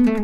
आज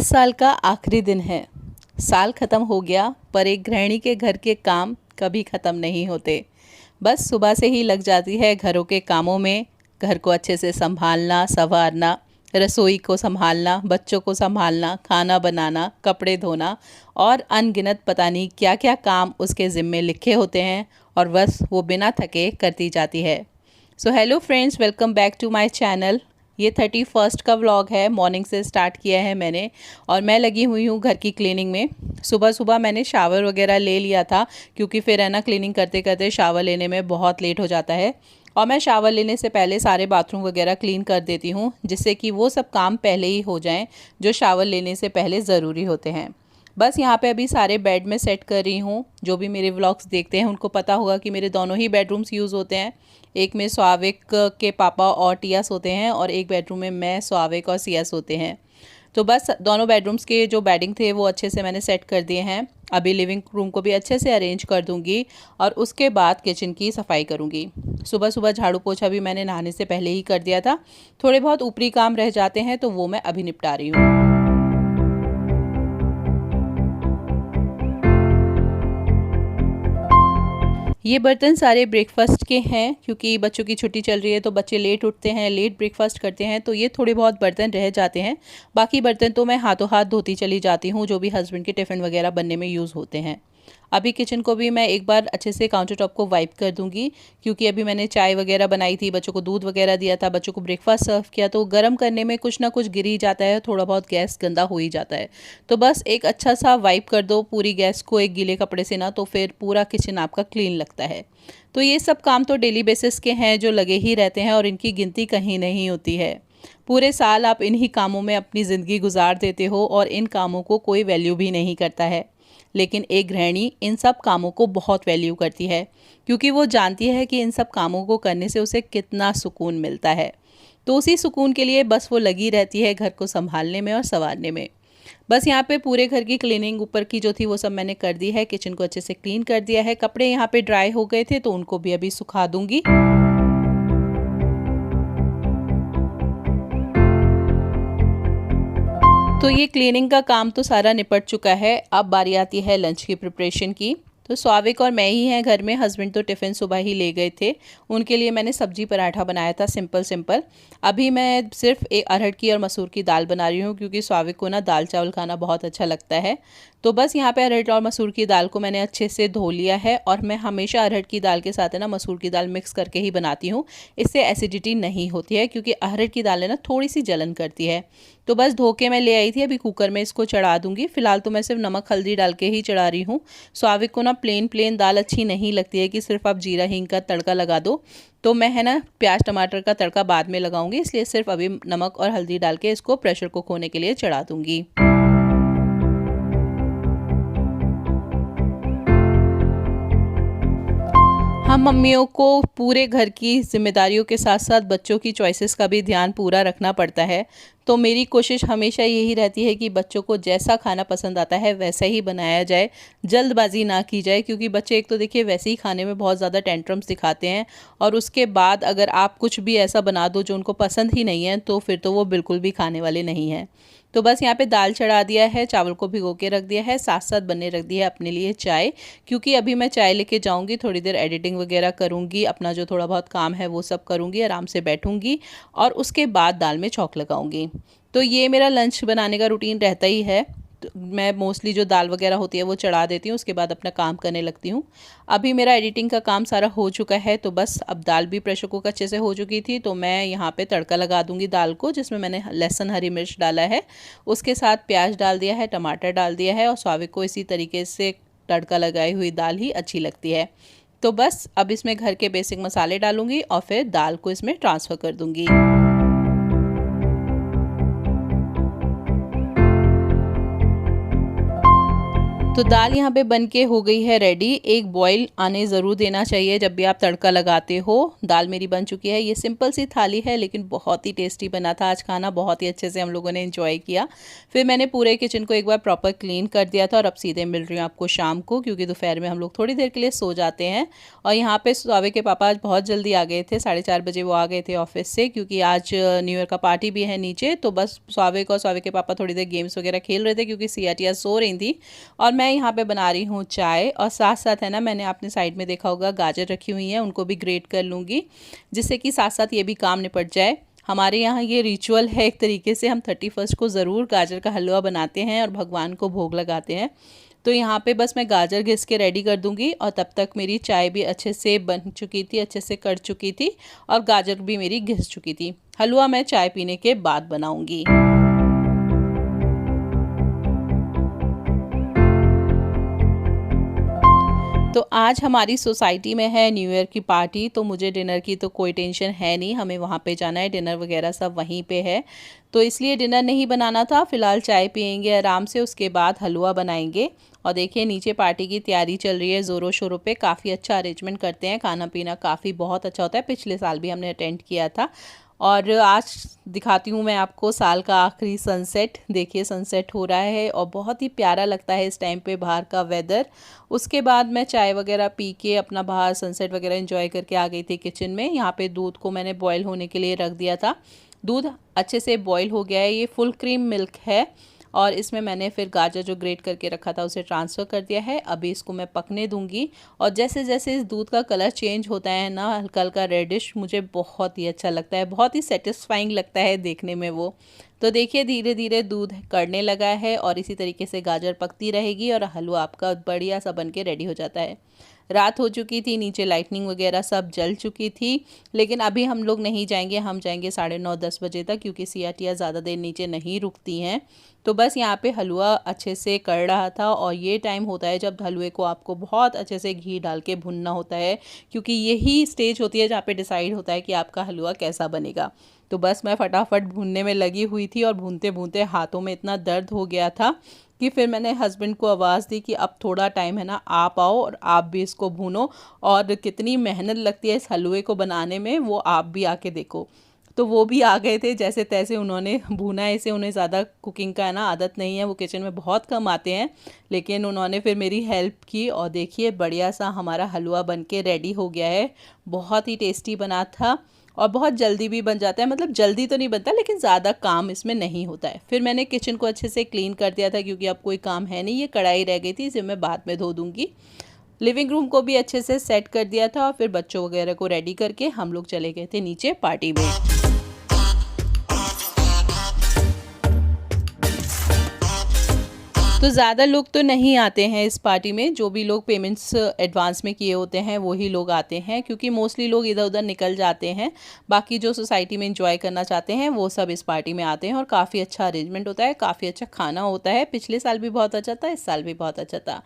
साल का आखिरी दिन है। साल ख़त्म हो गया, पर एक गृहिणी के घर के काम कभी ख़त्म नहीं होते। बस सुबह से ही लग जाती है घरों के कामों में। घर को अच्छे से संभालना, संवारना, रसोई को संभालना, बच्चों को संभालना, खाना बनाना, कपड़े धोना और अनगिनत पता नहीं क्या क्या काम उसके ज़िम्मे लिखे होते हैं और बस वो बिना थके करती जाती है। So hello friends, welcome back to my channel. ये 31st का व्लॉग है। मॉर्निंग से स्टार्ट किया है मैंने और मैं लगी हुई हूँ घर की क्लीनिंग में। सुबह सुबह मैंने शावर वगैरह ले लिया था, क्योंकि फिर है ना क्लीनिंग करते करते शावर लेने में बहुत लेट हो जाता है। और मैं शावर लेने से पहले सारे बाथरूम वगैरह क्लीन कर देती हूँ, जिससे कि वो सब काम पहले ही हो जाएं जो शावर लेने से पहले ज़रूरी होते हैं। बस यहाँ पे अभी सारे बेड में सेट कर रही हूँ। जो भी मेरे व्लॉग्स देखते हैं उनको पता होगा कि मेरे दोनों ही बेडरूम्स यूज़ होते हैं। एक में स्वाविक के पापा और टिया सोते हैं और एक बेडरूम में मैं, स्वाविक और सिया सोते हैं। तो बस दोनों बेडरूम्स के जो बेडिंग थे वो अच्छे से मैंने सेट कर दिए हैं। अभी लिविंग रूम को भी अच्छे से अरेंज कर दूंगी और उसके बाद किचन की सफाई करूंगी। सुबह सुबह झाड़ू पोछा भी मैंने नहाने से पहले ही कर दिया था। थोड़े बहुत ऊपरी काम रह जाते हैं तो वो मैं अभी निपटा रही हूँ। ये बर्तन सारे ब्रेकफास्ट के हैं, क्योंकि बच्चों की छुट्टी चल रही है तो बच्चे लेट उठते हैं, लेट ब्रेकफास्ट करते हैं, तो ये थोड़े बहुत बर्तन रह जाते हैं। बाकी बर्तन तो मैं हाथों हाथ धोती चली जाती हूँ, जो भी हस्बैंड के टिफ़िन वगैरह बनने में यूज़ होते हैं। अभी किचन को भी मैं एक बार अच्छे से काउंटर टॉप को वाइप कर दूंगी, क्योंकि अभी मैंने चाय वगैरह बनाई थी, बच्चों को दूध वगैरह दिया था, बच्चों को ब्रेकफास्ट सर्व किया, तो गर्म करने में कुछ ना कुछ गिर ही जाता है, थोड़ा बहुत गैस गंदा हो ही जाता है। तो बस एक अच्छा सा वाइप कर दो पूरी गैस को एक गीले कपड़े से ना, तो फिर पूरा किचन आपका क्लीन लगता है। तो ये सब काम तो डेली बेसिस के हैं जो लगे ही रहते हैं और इनकी गिनती कहीं नहीं होती है। पूरे साल आप इन्हीं कामों में अपनी ज़िंदगी गुजार देते हो और इन कामों को कोई वैल्यू भी नहीं करता है। लेकिन एक गृहिणी इन सब कामों को बहुत वैल्यू करती है, क्योंकि वो जानती है कि इन सब कामों को करने से उसे कितना सुकून मिलता है। तो उसी सुकून के लिए बस वो लगी रहती है घर को संभालने में और संवारने में। बस यहाँ पे पूरे घर की क्लीनिंग ऊपर की जो थी वो सब मैंने कर दी है। किचन को अच्छे से क्लीन कर दिया है। कपड़े यहाँ पे ड्राई हो गए थे तो उनको भी अभी सुखा दूंगी। तो ये क्लीनिंग का काम तो सारा निपट चुका है। अब बारी आती है लंच की प्रिपरेशन की। तो स्वाविक और मैं ही हैं घर में। हस्बैंड तो टिफ़िन सुबह ही ले गए थे। उनके लिए मैंने सब्जी पराठा बनाया था, सिंपल सिंपल। अभी मैं सिर्फ एक अरहर की और मसूर की दाल बना रही हूँ, क्योंकि स्वाविक को ना दाल चावल खाना बहुत अच्छा लगता है। तो बस यहाँ पे अरहर और मसूर की दाल को मैंने अच्छे से धो लिया है, और मैं हमेशा अरहर की दाल के साथ है ना मसूर की दाल मिक्स करके ही बनाती हूँ। इससे एसिडिटी नहीं होती है, क्योंकि अरहर की दाल है ना थोड़ी सी जलन करती है। तो बस धो के मैं ले आई थी। अभी कुकर में इसको चढ़ा दूंगी। फिलहाल तो मैं सिर्फ नमक हल्दी डाल के ही चढ़ा रही हूँ। स्वाविक को ना प्लेन प्लेन दाल अच्छी नहीं लगती है कि सिर्फ आप जीरा हींग का तड़का लगा दो। तो मैं है ना प्याज टमाटर का तड़का बाद में लगाऊंगी, इसलिए सिर्फ अभी नमक और हल्दी डाल के इसको प्रेशर कुक होने के लिए चढ़ा दूंगी। हम मम्मियों को पूरे घर की जिम्मेदारियों के साथ साथ बच्चों की चॉइसेस का भी ध्यान पूरा रखना पड़ता है। तो मेरी कोशिश हमेशा यही रहती है कि बच्चों को जैसा खाना पसंद आता है वैसा ही बनाया जाए, जल्दबाजी ना की जाए। क्योंकि बच्चे एक तो देखिए वैसे ही खाने में बहुत ज़्यादा टेंट्रम्स दिखाते हैं, और उसके बाद अगर आप कुछ भी ऐसा बना दो जो उनको पसंद ही नहीं है, तो फिर तो वो बिल्कुल भी खाने वाले नहीं हैं। तो बस यहाँ पे दाल चढ़ा दिया है, चावल को भिगो के रख दिया है, साथ साथ बनने रख दिया है अपने लिए चाय। क्योंकि अभी मैं चाय लेके जाऊँगी, थोड़ी देर एडिटिंग वगैरह करूँगी, अपना जो थोड़ा बहुत काम है वो सब करूँगी, आराम से बैठूँगी और उसके बाद दाल में छौंक लगाऊँगी। तो ये मेरा लंच बनाने का रूटीन रहता ही है। तो मैं मोस्टली जो दाल वगैरह होती है वो चढ़ा देती हूँ, उसके बाद अपना काम करने लगती हूँ। अभी मेरा एडिटिंग का काम सारा हो चुका है, तो बस अब दाल भी प्रेशर कुकर अच्छे से हो चुकी थी, तो मैं यहाँ पे तड़का लगा दूँगी दाल को, जिसमें मैंने लहसुन हरी मिर्च डाला है, उसके साथ प्याज डाल दिया है, टमाटर डाल दिया है, और स्वाविक को इसी तरीके से तड़का लगाई हुई दाल ही अच्छी लगती है। तो बस अब इसमें घर के बेसिक मसाले डालूँगी और फिर दाल को इसमें ट्रांसफ़र कर दूँगी। तो दाल यहाँ पे बन के हो गई है रेडी। एक बॉईल आने ज़रूर देना चाहिए जब भी आप तड़का लगाते हो। दाल मेरी बन चुकी है। ये सिंपल सी थाली है लेकिन बहुत ही टेस्टी बना था। आज खाना बहुत ही अच्छे से हम लोगों ने एंजॉय किया। फिर मैंने पूरे किचन को एक बार प्रॉपर क्लीन कर दिया था और अब सीधे मिल रही हूँ आपको शाम को, क्योंकि दोपहर में हम लोग थोड़ी देर के लिए सो जाते हैं। और यहाँ पे स्वावे के पापा आज बहुत जल्दी आ गए थे, 4:30 बजे वो आ गए थे ऑफिस से, क्योंकि आज न्यू ईयर का पार्टी भी है नीचे। तो बस स्वावे को, स्वावे के पापा थोड़ी देर गेम्स वगैरह खेल रहे थे क्योंकि सियाटिया सो रही थी। और मैं यहाँ पे बना रही हूँ चाय, और साथ साथ है ना, मैंने अपने साइड में देखा होगा गाजर रखी हुई हैं, उनको भी ग्रेट कर लूँगी जिससे कि साथ साथ ये भी काम निपट जाए। हमारे यहाँ ये रिचुअल है एक तरीके से, हम 31 को ज़रूर गाजर का हलवा बनाते हैं और भगवान को भोग लगाते हैं। तो यहाँ पे बस मैं गाजर घिस के रेडी कर दूँगी और तब तक मेरी चाय भी अच्छे से बन चुकी थी, अच्छे से कट चुकी थी और गाजर भी मेरी घिस चुकी थी। हलवा मैं चाय पीने के बाद बनाऊँगी। तो आज हमारी सोसाइटी में है न्यू ईयर की पार्टी, तो मुझे डिनर की तो कोई टेंशन है नहीं, हमें वहाँ पे जाना है, डिनर वगैरह सब वहीं पे है। तो इसलिए डिनर नहीं बनाना था, फ़िलहाल चाय पियेंगे आराम से, उसके बाद हलवा बनाएंगे। और देखिए नीचे पार्टी की तैयारी चल रही है ज़ोरों शोरों पे। काफ़ी अच्छा अरेंजमेंट करते हैं, खाना पीना काफ़ी बहुत अच्छा होता है। पिछले साल भी हमने अटेंड किया था। और आज दिखाती हूँ मैं आपको साल का आखिरी सनसेट। देखिए सनसेट हो रहा है और बहुत ही प्यारा लगता है इस टाइम पे बाहर का वेदर। उसके बाद मैं चाय वगैरह पी के अपना बाहर सनसेट वगैरह एंजॉय करके आ गई थी किचन में। यहाँ पे दूध को मैंने बॉईल होने के लिए रख दिया था। दूध अच्छे से बॉईल हो गया है, ये फुल क्रीम मिल्क है। और इसमें मैंने फिर गाजर जो ग्रेट करके रखा था उसे ट्रांसफ़र कर दिया है। अभी इसको मैं पकने दूंगी और जैसे जैसे इस दूध का कलर चेंज होता है ना, हल्का हल्का रेडिश, मुझे बहुत ही अच्छा लगता है, बहुत ही सेटिस्फाइंग लगता है देखने में वो। तो देखिए धीरे धीरे दूध कड़ने लगा है और इसी तरीके से गाजर पकती रहेगी और हलवा आपका बढ़िया सा बन के रेडी हो जाता है। रात हो चुकी थी, नीचे लाइटनिंग वगैरह सब जल चुकी थी, लेकिन अभी हम लोग नहीं जाएंगे, हम जाएंगे 9:30-10 बजे तक, क्योंकि सियाटिया ज़्यादा देर नीचे नहीं रुकती हैं। तो बस यहाँ पे हलवा अच्छे से कड़ रहा था और ये टाइम होता है जब हलवे को आपको बहुत अच्छे से घी डाल के भुनना होता है, क्योंकि यही स्टेज होती है जहाँ पे डिसाइड होता है कि आपका हलवा कैसा बनेगा। तो बस मैं फटाफट भूनने में लगी हुई थी और भूनते भूनते हाथों में इतना दर्द हो गया था कि फिर मैंने हस्बैंड को आवाज़ दी कि अब थोड़ा टाइम है ना, आप आओ और आप भी इसको भूनो, और कितनी मेहनत लगती है इस हलवे को बनाने में वो आप भी आके देखो। तो वो भी आ गए थे, जैसे तैसे उन्होंने भूना है इसे। उन्हें ज़्यादा कुकिंग का है ना आदत नहीं है, वो किचन में बहुत कम आते हैं, लेकिन उन्होंने फिर मेरी हेल्प की और देखिए बढ़िया सा हमारा हलवा बन के रेडी हो गया है। बहुत ही टेस्टी बना था और बहुत जल्दी भी बन जाता है, मतलब जल्दी तो नहीं बनता लेकिन ज़्यादा काम इसमें नहीं होता है। फिर मैंने किचन को अच्छे से क्लीन कर दिया था क्योंकि अब कोई काम है नहीं, ये कढ़ाई रह गई थी, इसे मैं बाद में धो दूँगी। लिविंग रूम को भी अच्छे से सेट कर दिया था और फिर बच्चों वगैरह को रेडी करके हम लोग चले गए थे नीचे पार्टी में। तो ज़्यादा लोग तो नहीं आते हैं इस पार्टी में, जो भी लोग पेमेंट्स एडवांस में किए होते हैं वही लोग आते हैं, क्योंकि मोस्टली लोग इधर उधर निकल जाते हैं। बाकी जो सोसाइटी में एंजॉय करना चाहते हैं वो सब इस पार्टी में आते हैं और काफ़ी अच्छा अरेंजमेंट होता है, काफ़ी अच्छा खाना होता है। पिछले साल भी बहुत अच्छा था, इस साल भी बहुत अच्छा था।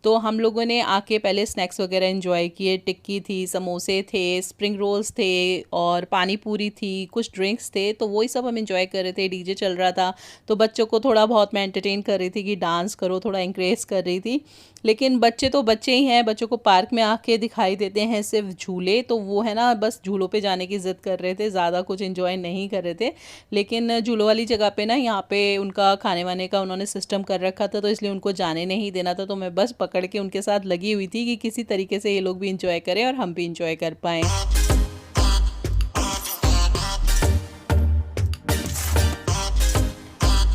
तो हम लोगों ने आके पहले स्नैक्स वगैरह एंजॉय किए। टिक्की थी, समोसे थे, स्प्रिंग रोल्स थे और पानी पूरी थी, कुछ ड्रिंक्स थे, तो वही सब हम एंजॉय कर रहे थे। डीजे चल रहा था तो बच्चों को थोड़ा बहुत मैं एंटरटेन कर रही थी कि डांस करो, थोड़ा इंकरेज कर रही थी। लेकिन बच्चे तो बच्चे ही हैं, बच्चों को पार्क में आके दिखाई देते हैं सिर्फ झूले, तो वो है ना बस झूलों पे जाने की ज़िद कर रहे थे, ज़्यादा कुछ एंजॉय नहीं कर रहे थे। लेकिन झूलों वाली जगह पे ना, यहाँ पे उनका खाने वाने का उन्होंने सिस्टम कर रखा था, तो इसलिए उनको जाने नहीं देना था। तो मैं बस पकड़ के उनके साथ लगी हुई थी कि किसी तरीके से ये लोग भी इंजॉय करें और हम भी इंजॉय कर पाएँ।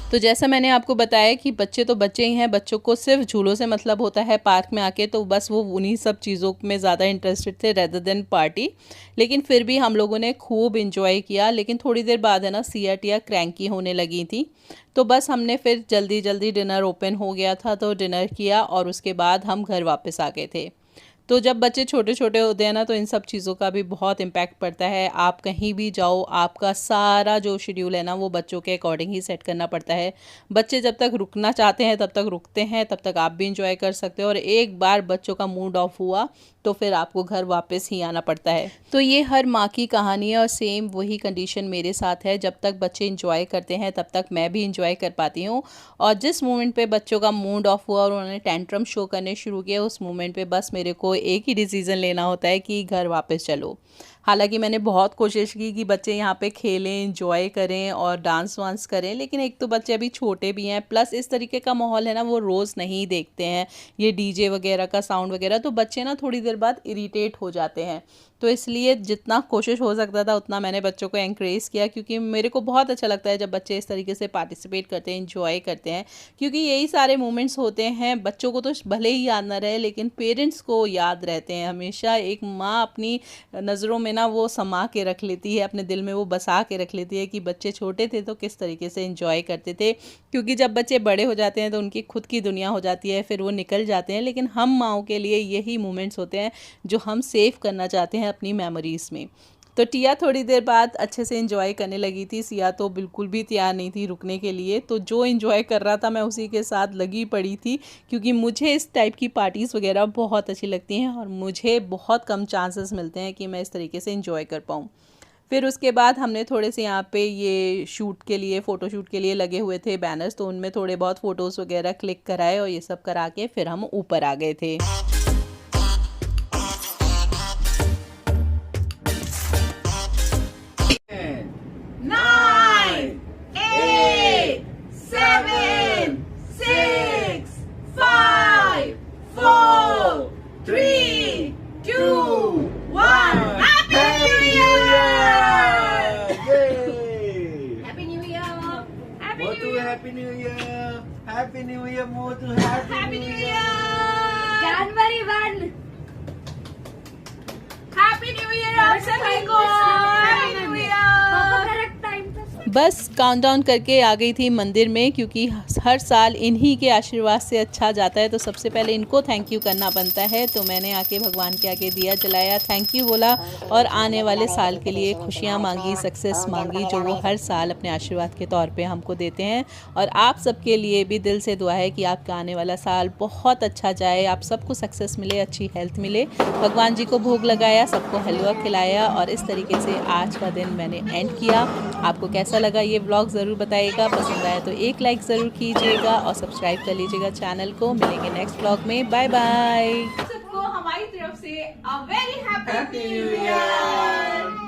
तो जैसा मैंने आपको बताया कि बच्चे तो बच्चे ही हैं, बच्चों को सिर्फ झूलों से मतलब होता है पार्क में आके, तो बस वो उन्हीं सब चीज़ों में ज़्यादा इंटरेस्टेड थे रेदर देन पार्टी। लेकिन फिर भी हम लोगों ने खूब इंजॉय किया। लेकिन थोड़ी देर बाद है ना सियाटिया क्रैंकी होने लगी थी, तो बस हमने फिर जल्दी जल्दी, डिनर ओपन हो गया था तो डिनर किया और उसके बाद हम घर वापस आ गए थे। तो जब बच्चे छोटे छोटे होते हैं ना, तो इन सब चीज़ों का भी बहुत इम्पैक्ट पड़ता है। आप कहीं भी जाओ, आपका सारा जो शेड्यूल है ना, वो बच्चों के अकॉर्डिंग ही सेट करना पड़ता है। बच्चे जब तक रुकना चाहते हैं तब तक रुकते हैं, तब तक आप भी इंजॉय कर सकते हो, और एक बार बच्चों का मूड ऑफ हुआ तो फिर आपको घर वापस ही आना पड़ता है। तो ये हर माँ की कहानी है, और सेम वही कंडीशन मेरे साथ है। जब तक बच्चे इंजॉय करते हैं तब तक मैं भी इंजॉय कर पाती हूँ, और जिस मोमेंट पे बच्चों का मूड ऑफ हुआ और उन्होंने टेंट्रम शो करने शुरू किया, उस मोमेंट पे बस मेरे को एक ही डिसीज़न लेना होता है कि घर वापस चलो। हालांकि मैंने बहुत कोशिश की कि बच्चे यहाँ पे खेलें, इंजॉय करें और डांस वांस करें, लेकिन एक तो बच्चे अभी छोटे भी हैं, प्लस इस तरीके का माहौल है ना, वो रोज़ नहीं देखते हैं, ये डीजे वगैरह का साउंड वगैरह, तो बच्चे ना थोड़ी देर बाद इरिटेट हो जाते हैं। तो इसलिए जितना कोशिश हो सकता था उतना मैंने बच्चों को एनकरेज किया, क्योंकि मेरे को बहुत अच्छा लगता है जब बच्चे इस तरीके से पार्टिसिपेट करते हैं, इंजॉय करते हैं, क्योंकि यही सारे मोमेंट्स होते हैं। बच्चों को तो भले ही याद ना रहे, लेकिन पेरेंट्स को याद रहते हैं हमेशा। एक माँ अपनी नज़रों में ना वो समा के रख लेती है, अपने दिल में वो बसा के रख लेती है कि बच्चे छोटे थे तो किस तरीके से इंजॉय करते थे। क्योंकि जब बच्चे बड़े हो जाते हैं तो उनकी खुद की दुनिया हो जाती है, फिर वो निकल जाते हैं, लेकिन हम माँओं के लिए यही मोमेंट्स होते हैं जो हम सेव करना चाहते हैं अपनी मेमोरीज़ में। तो टिया थोड़ी देर बाद अच्छे से एंजॉय करने लगी थी, सिया तो बिल्कुल भी तैयार नहीं थी रुकने के लिए। तो जो एंजॉय कर रहा था मैं उसी के साथ लगी पड़ी थी, क्योंकि मुझे इस टाइप की पार्टीज़ वगैरह बहुत अच्छी लगती हैं, और मुझे बहुत कम चांसेस मिलते हैं कि मैं इस तरीके से एंजॉय कर पाऊँ। फिर उसके बाद हमने थोड़े से यहाँ पे ये शूट के लिए, फ़ोटो शूट के लिए लगे हुए थे बैनर्स, तो उनमें थोड़े बहुत फ़ोटोज़ वगैरह क्लिक कराए, और ये सब करा के फिर हम ऊपर आ गए थे। 9, 8, 7, 6, 5, 4, 3, 2, 1. Happy New Year! Yay! Happy New Year! Happy Motu New Year! Happy New Year! Happy New Year, Motu Happy New Year! January 1. Happy New Year आप सभी को! Happy New Year! बस काउंटडाउन करके आ गई थी मंदिर में, क्योंकि हर साल इन्हीं के आशीर्वाद से अच्छा जाता है, तो सबसे पहले इनको थैंक यू करना बनता है। तो मैंने आके भगवान के आगे दिया जलाया, थैंक यू बोला, और आने वाले साल के लिए खुशियाँ मांगी, सक्सेस मांगी, जो वो हर साल अपने आशीर्वाद के तौर पे हमको देते हैं। और आप सबके लिए भी दिल से दुआ है कि आपका आने वाला साल बहुत अच्छा जाए, आप सबको सक्सेस मिले, अच्छी हेल्थ मिले। भगवान जी को भोग लगाया, सबको हलवा खिलाया, और इस तरीके से आज का दिन मैंने एंड किया। आपको कैसा लगा ये व्लॉग ज़रूर बताइएगा, पसंद आया तो एक लाइक ज़रूर कीजिएगा, और सब्सक्राइब कर लीजिएगा चैनल को। मिलेंगे नेक्स्ट व्लॉग में, बाय बाय। सबको हमारी तरफ से a very happy new year.